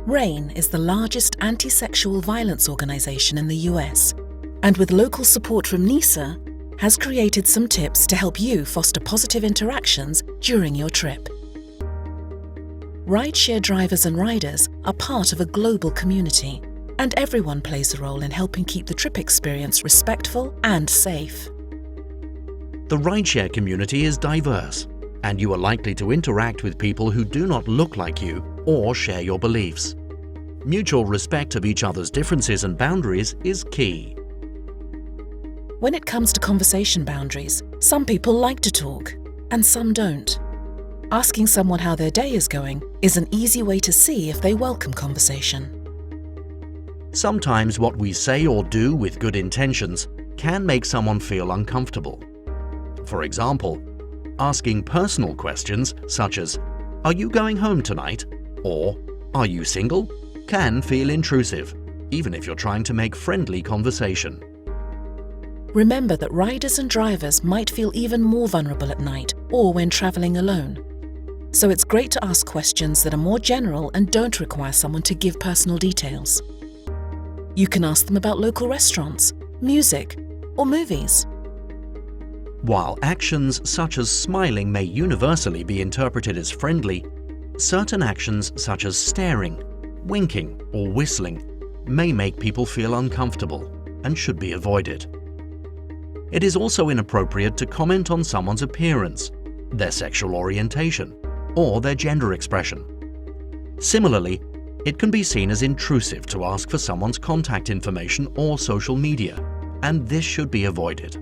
RAINN is the largest anti-sexual violence organisation in the US, and with local support from NISAA, has created some tips to help you foster positive interactions during your trip. Rideshare drivers and riders are part of a global community, and everyone plays a role in helping keep the trip experience respectful and safe. The rideshare community is diverse, and you are likely to interact with people who do not look like you or share your beliefs. Mutual respect of each other's differences and boundaries is key. When it comes to conversation boundaries, some people like to talk, and some don't. Asking someone how their day is going is an easy way to see if they welcome conversation. Sometimes what we say or do with good intentions can make someone feel uncomfortable. For example, asking personal questions such as, "Are you going home tonight?" or "Are you single?" can feel intrusive, even if you're trying to make friendly conversation. Remember that riders and drivers might feel even more vulnerable at night or when travelling alone. So it's great to ask questions that are more general and don't require someone to give personal details. You can ask them about local restaurants, music, or movies. While actions such as smiling may universally be interpreted as friendly, certain actions such as staring, winking, or whistling may make people feel uncomfortable and should be avoided. It is also inappropriate to comment on someone's appearance, their sexual orientation, or their gender expression. Similarly, it can be seen as intrusive to ask for someone's contact information or social media, and this should be avoided.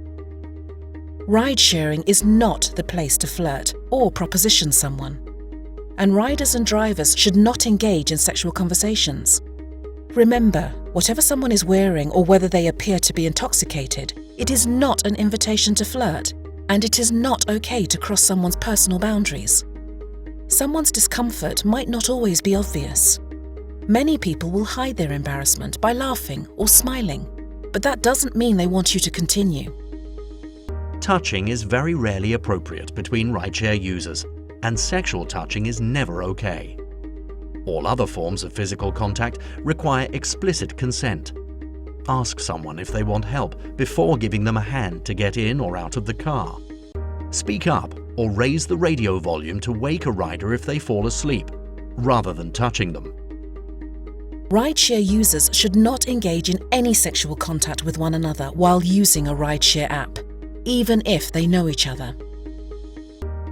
Ride-sharing is not the place to flirt or proposition someone, and riders and drivers should not engage in sexual conversations. Remember, whatever someone is wearing or whether they appear to be intoxicated, it is not an invitation to flirt, and it is not okay to cross someone's personal boundaries. Someone's discomfort might not always be obvious. Many people will hide their embarrassment by laughing or smiling, but that doesn't mean they want you to continue. Touching is very rarely appropriate between rideshare users, and sexual touching is never okay. All other forms of physical contact require explicit consent. Ask someone if they want help before giving them a hand to get in or out of the car. Speak up or raise the radio volume to wake a rider if they fall asleep, rather than touching them. Rideshare users should not engage in any sexual contact with one another while using a rideshare app, even if they know each other.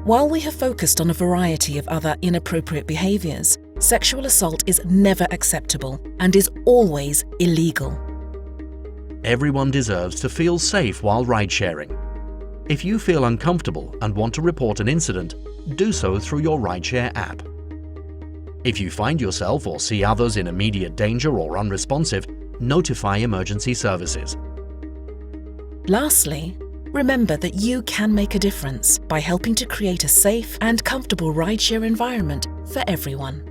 While we have focused on a variety of other inappropriate behaviours, sexual assault is never acceptable and is always illegal. Everyone deserves to feel safe while ride-sharing. If you feel uncomfortable and want to report an incident, do so through your rideshare app. If you find yourself or see others in immediate danger or unresponsive, notify emergency services. Lastly, remember that you can make a difference by helping to create a safe and comfortable rideshare environment for everyone.